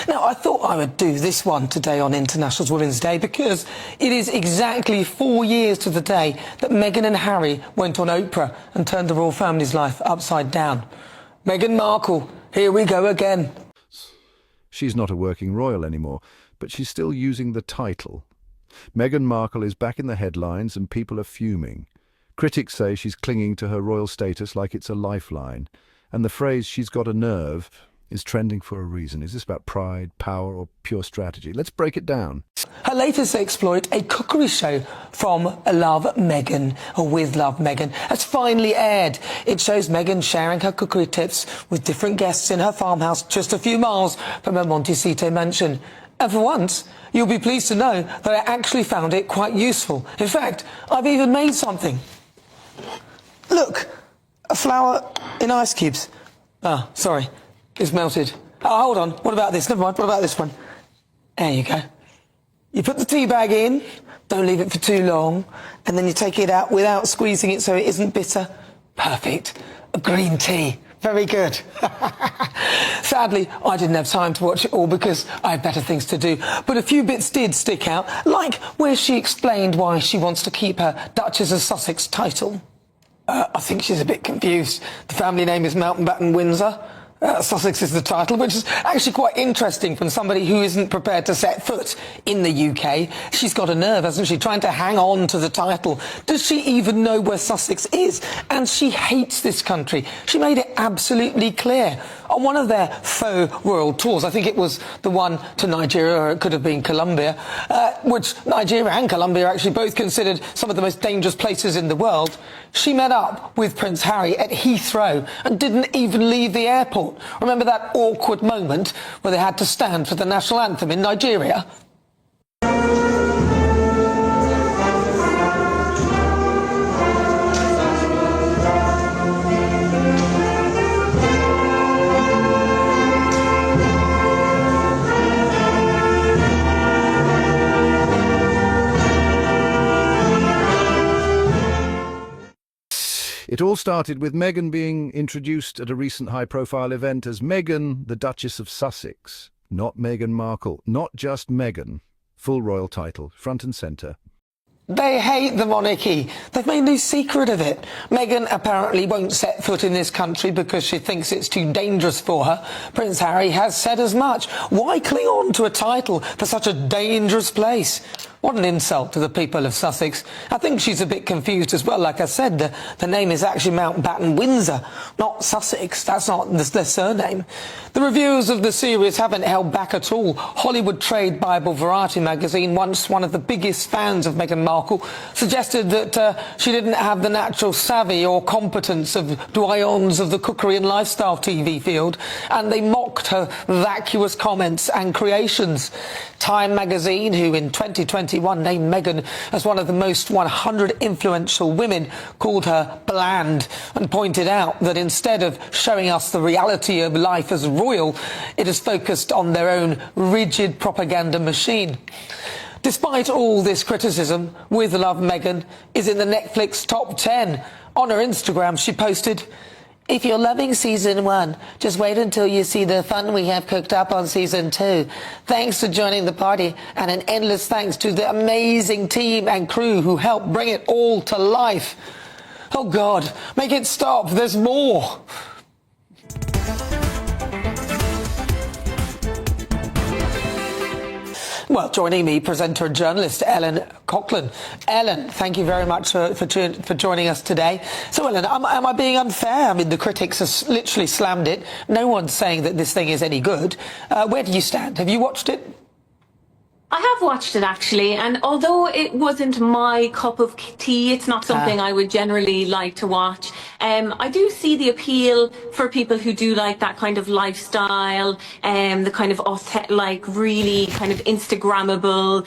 Now, I thought I would do this one today on International Women's Day because it is exactly 4 years to the day that Meghan and Harry went on Oprah and turned the royal family's life upside down. Meghan Markle, here we go again. She's not a working royal anymore, but she's still using the title. Meghan Markle is back in the headlines and people are fuming. Critics say she's clinging to her royal status like it's a lifeline, and the phrase "she's got a nerve" is trending for a reason. Is this about pride, power, or pure strategy? Let's break it down. Her latest exploit, a cookery show from Love Meghan, or With Love Meghan, has finally aired. It shows Meghan sharing her cookery tips with different guests in her farmhouse just a few miles from her Montecito mansion. And for once, you'll be pleased to know that I actually found it quite useful. In fact, I've even made something. Look, a flower in ice cubes. Ah, sorry. It's melted. Oh, hold on. What about this? Never mind. What about this one? There you go. You put the tea bag in, don't leave it for too long, and then you take it out without squeezing it so it isn't bitter. Perfect. A green tea. Very good. Sadly, I didn't have time to watch it all because I had better things to do. But a few bits did stick out, like where she explained why she wants to keep her Duchess of Sussex title. I think she's a bit confused. The family name is Mountbatten Windsor. Sussex is the title, which is actually quite interesting from somebody who isn't prepared to set foot in the UK. She's got a nerve, hasn't she, trying to hang on to the title. Does she even know where Sussex is? And she hates this country. She made it absolutely clear on one of their faux world tours. I think it was the one to Nigeria, or it could have been Colombia, which Nigeria and Colombia are actually both considered some of the most dangerous places in the world. She met up with Prince Harry at Heathrow and didn't even leave the airport. Remember that awkward moment where they had to stand for the national anthem in Nigeria? It all started with Meghan being introduced at a recent high-profile event as Meghan, the Duchess of Sussex. Not Meghan Markle, not just Meghan. Full royal title, front and centre. They hate the monarchy. They've made no secret of it. Meghan apparently won't set foot in this country because she thinks it's too dangerous for her. Prince Harry has said as much. Why cling on to a title for such a dangerous place? What an insult to the people of Sussex. I think she's a bit confused as well. Like I said, the name is actually Mountbatten Windsor, not Sussex. That's not their surname. The reviewers of the series haven't held back at all. Hollywood trade Bible Variety magazine, once one of the biggest fans of Meghan Markle, suggested that she didn't have the natural savvy or competence of doyens of the cookery and lifestyle TV field, and they mocked her vacuous comments and creations. Time magazine, who in 2021 named Meghan as one of the most 100 influential women, called her bland and pointed out that instead of showing us the reality of life as royal, it is focused on their own rigid propaganda machine. Despite all this criticism, With Love Meghan is in the Netflix top 10. On her Instagram, she posted, "If you're loving season 1, just wait until you see the fun we have cooked up on season 2. Thanks for joining the party, and an endless thanks to the amazing team and crew who helped bring it all to life." Oh God, make it stop, there's more. Well, joining me, presenter and journalist Ellen Coughlin. Ellen, thank you very much for joining us today. So, Ellen, am I being unfair? I mean, the critics have literally slammed it. No one's saying that this thing is any good. Where do you stand? Have you watched it? I have watched it, actually, and although it wasn't my cup of tea, it's not something I would generally like to watch. I do see the appeal for people who do like that kind of lifestyle, the kind of like really kind of Instagrammable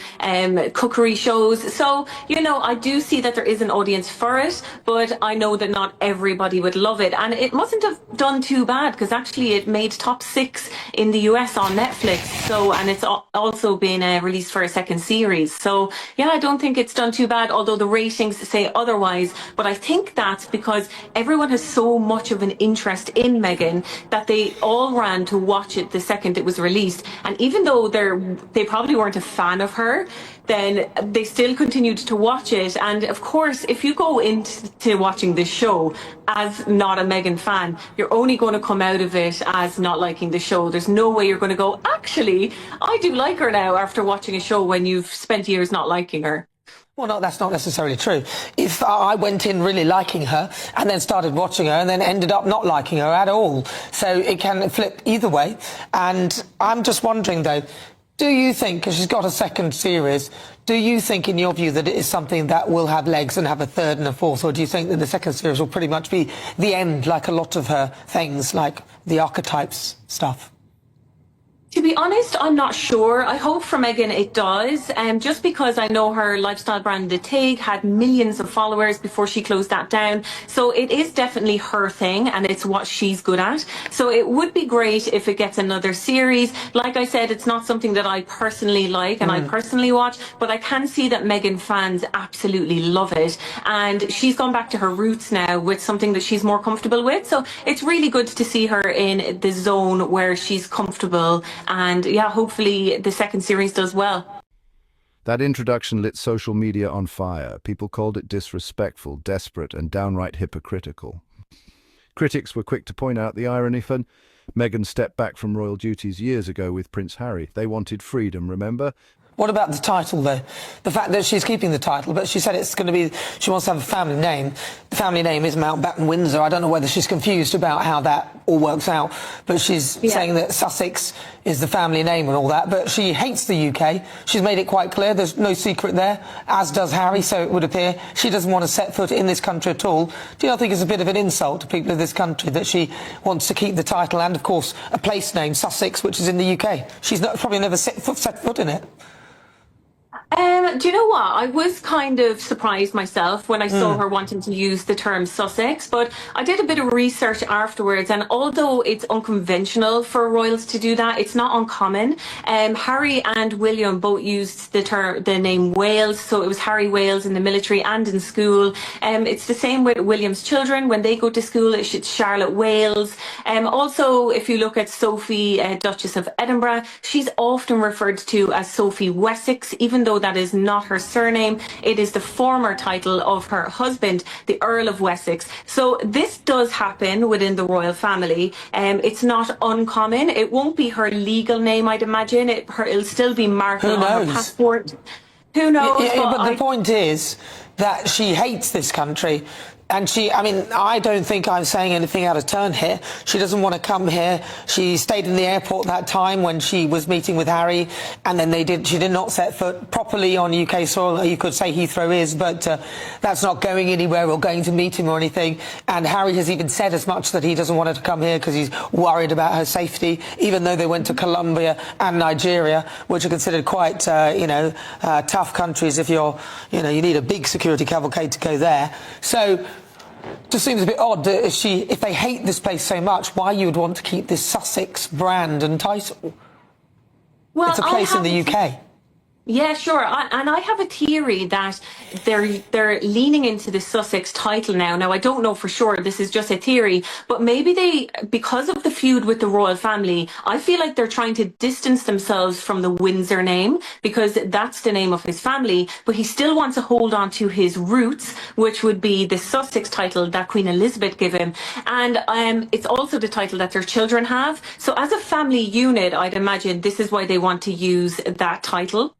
cookery shows. So, you know, I do see that there is an audience for it, but I know that not everybody would love it. And it mustn't have done too bad, because actually it made top 6 in the US on Netflix. So, and it's also been released released for a second series. So yeah, I don't think it's done too bad, although the ratings say otherwise. But I think that's because everyone has so much of an interest in Meghan that they all ran to watch it the second it was released. And even though they probably weren't a fan of her, then they still continued to watch it. And of course, if you go into watching this show as not a Meghan fan, you're only going to come out of it as not liking the show. There's no way you're going to go, actually, I do like her now after watching a show when you've spent years not liking her. Well, no, that's not necessarily true. If I went in really liking her and then started watching her and then ended up not liking her at all. So it can flip either way. And I'm just wondering, though, do you think, because she's got a second series, do you think, in your view, that it is something that will have legs and have a third and a fourth, or do you think that the second series will pretty much be the end, like a lot of her things, like the archetypes stuff? To be honest, I'm not sure. I hope for Meghan it does, just because I know her lifestyle brand, The Tig, had millions of followers before she closed that down. So it is definitely her thing, and it's what she's good at. So it would be great if it gets another series. Like I said, it's not something that I personally like and I personally watch, but I can see that Meghan fans absolutely love it. And she's gone back to her roots now with something that she's more comfortable with. So it's really good to see her in the zone where she's comfortable. And yeah, hopefully the second series does well. That introduction lit social media on fire. People called it disrespectful, desperate, and downright hypocritical. Critics were quick to point out the irony when Meghan stepped back from royal duties years ago with Prince Harry. They wanted freedom, remember? What about the title, though? The fact that she's keeping the title, but she said it's going to be, she wants to have a family name. The family name is Mountbatten Windsor. I don't know whether she's confused about how that all works out, but she's saying that Sussex is the family name and all that, but she hates the UK. She's made it quite clear. There's no secret there, as does Harry, so it would appear. She doesn't want to set foot in this country at all. Do you not think it's a bit of an insult to people of this country that she wants to keep the title and, of course, a place name, Sussex, which is in the UK? She's probably never set foot in it. Do you know what? I was kind of surprised myself when I saw her wanting to use the term Sussex, but I did a bit of research afterwards, and although it's unconventional for royals to do that, it's not uncommon. Harry and William both used the name Wales, so it was Harry Wales in the military and in school. It's the same with William's children. When they go to school, it's Charlotte Wales. Also, if you look at Sophie, Duchess of Edinburgh, she's often referred to as Sophie Wessex, even though that is not her surname. It is the former title of her husband, the Earl of Wessex. So this does happen within the royal family. It's not uncommon. It won't be her legal name, I'd imagine. It'll still be Markle on her passport. Who knows? But the point is that she hates this country. And I don't think I'm saying anything out of turn here. She doesn't want to come here. She stayed in the airport that time when she was meeting with Harry, and then she did not set foot properly on UK soil. You could say Heathrow is, but that's not going anywhere or going to meet him or anything. And Harry has even said as much that he doesn't want her to come here because he's worried about her safety, even though they went to Colombia and Nigeria, which are considered quite, tough countries if you need a big security cavalcade to go there. So just seems a bit odd that if they hate this place so much, why you would want to keep this Sussex brand and title. Well, it's a place in the UK. Yeah, sure. And I have a theory that they're leaning into the Sussex title now. Now, I don't know for sure. This is just a theory. But maybe because of the feud with the royal family, I feel like they're trying to distance themselves from the Windsor name because that's the name of his family. But he still wants to hold on to his roots, which would be the Sussex title that Queen Elizabeth gave him. And it's also the title that their children have. So as a family unit, I'd imagine this is why they want to use that title.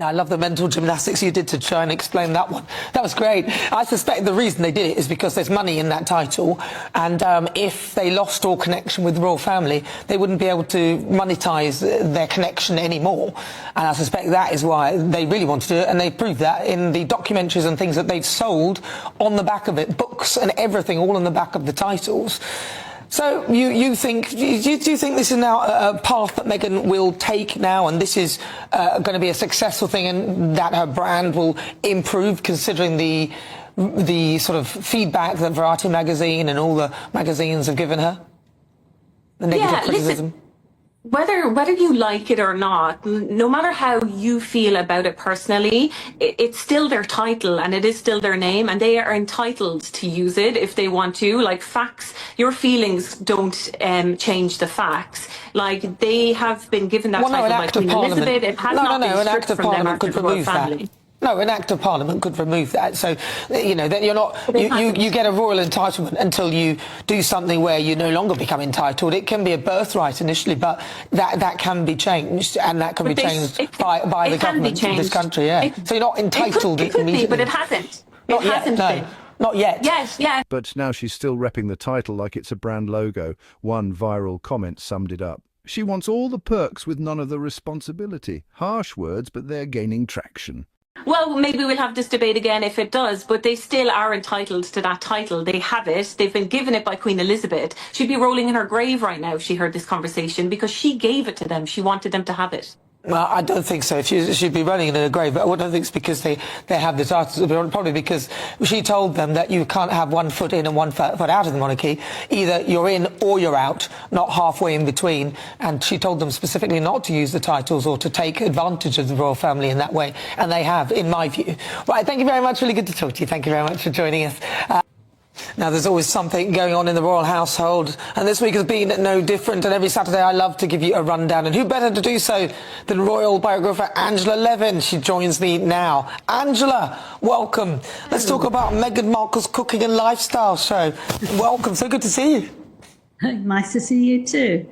I love the mental gymnastics you did to try and explain that one. That was great. I suspect the reason they did it is because there's money in that title, and if they lost all connection with the royal family, they wouldn't be able to monetize their connection anymore. And I suspect that is why they really want to do it, and they proved that in the documentaries and things that they've sold on the back of it, books and everything, all on the back of the titles. So do you think this is now a path that Meghan will take now, and this is going to be a successful thing, and that her brand will improve, considering the sort of feedback that Variety magazine and all the magazines have given her, the negative criticism? whether you like it or not, no matter how you feel about it personally, it's still their title and it is still their name, and they are entitled to use it if they want to. Like facts, your feelings don't change the facts. Like they have been given that Well, no, title an by act of Queen Parliament. Elizabeth. It has No, not been an stripped act of from them Parliament after could the royal remove that. family. No, an act of Parliament could remove that. So, you know, then you're not, you get a royal entitlement until you do something where you no longer become entitled. It can be a birthright initially, but that can be changed, and that can be changed by the government of this country, yeah. So you're not entitled It could immediately. be, but it hasn't. Not It yet, hasn't no. been. Not yet. Yes, yes. But now she's still repping the title like it's a brand logo. One viral comment summed it up. She wants all the perks with none of the responsibility. Harsh words, but they're gaining traction. Well, maybe we'll have this debate again if it does, but they still are entitled to that title. They have it. They've been given it by Queen Elizabeth. She'd be rolling in her grave right now if she heard this conversation, because she gave it to them. She wanted them to have it. Well, I don't think so. She'd be running in a grave. But I don't think it's because they have the titles. Probably because she told them that you can't have one foot in and one foot out of the monarchy. Either you're in or you're out, not halfway in between. And she told them specifically not to use the titles or to take advantage of the royal family in that way. And they have, in my view. Right, thank you very much. Really good to talk to you. Thank you very much for joining us. Now, there's always something going on in the royal household, and this week has been no different, and every Saturday I love to give you a rundown, and who better to do so than royal biographer Angela Levin. She joins me now. Angela, welcome. Let's talk about Meghan Markle's cooking and lifestyle show. Welcome, so good to see you. Nice to see you too.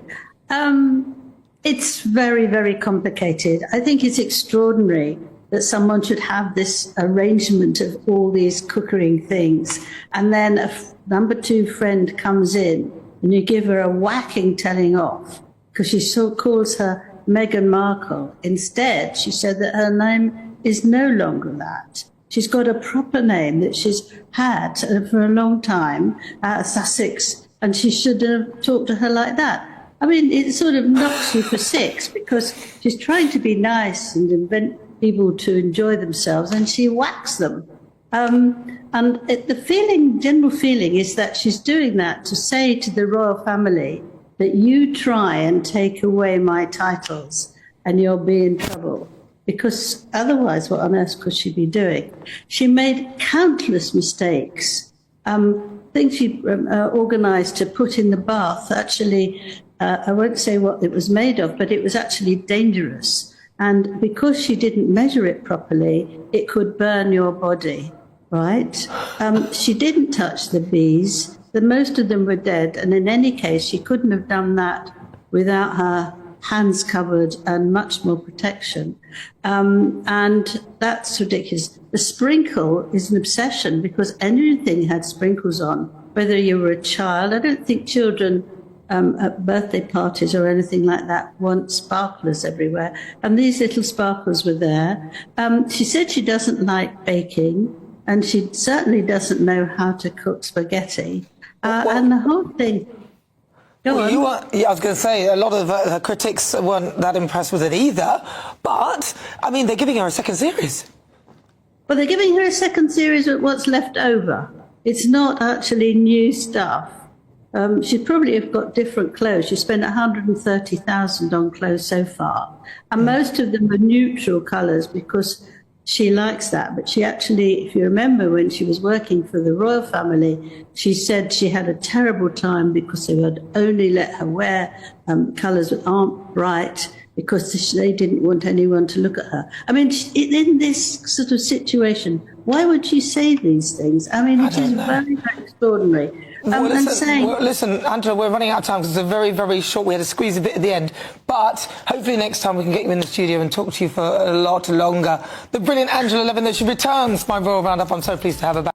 It's very, very complicated. I think it's extraordinary that someone should have this arrangement of all these cookery things, and then a number two friend comes in and you give her a whacking telling off because she so calls her Meghan Markle. Instead, she said that her name is no longer that. She's got a proper name that she's had for a long time, Sussex, and she should have talked to her like that. I mean, it sort of knocks you for six because she's trying to be nice and invent people to enjoy themselves, and she whacks them. The general feeling is that she's doing that to say to the royal family that you try and take away my titles and you'll be in trouble, because otherwise what on earth could she be doing? She made countless mistakes. Things she organised to put in the bath, actually, I won't say what it was made of, but it was actually dangerous. And because she didn't measure it properly, it could burn your body, right? She didn't touch the bees. Most of them were dead. And in any case, she couldn't have done that without her hands covered and much more protection. And that's ridiculous. The sprinkle is an obsession because anything had sprinkles on, whether you were a child. I don't think children at birthday parties or anything like that want sparklers everywhere. And these little sparklers were there. She said she doesn't like baking, and she certainly doesn't know how to cook spaghetti. And the whole thing... Go on. I was going to say, a lot of her critics weren't that impressed with it either. But, I mean, they're giving her a second series. Well, they're giving her a second series of what's left over. It's not actually new stuff. She probably have got different clothes. She spent 130,000 on clothes so far. And most of them are neutral colours because she likes that. But she actually, if you remember, when she was working for the royal family, she said she had a terrible time because they would only let her wear colours that aren't bright because they didn't want anyone to look at her. I mean, in this sort of situation, why would she say these things? I mean, it is very, very extraordinary. Listen, Angela, we're running out of time because it's a very, very short. We had to squeeze a bit at the end. But hopefully next time we can get you in the studio and talk to you for a lot longer. The brilliant Angela Levin, that she returns my Royal Roundup. I'm so pleased to have her back.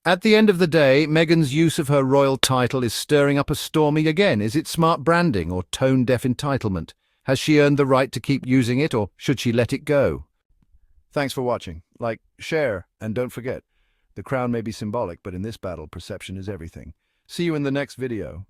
At the end of the day, Meghan's use of her royal title is stirring up a stormy again. Is it smart branding or tone-deaf entitlement? Has she earned the right to keep using it, or should she let it go? Thanks for watching. Like, share, and don't forget, the crown may be symbolic, but in this battle, perception is everything. See you in the next video.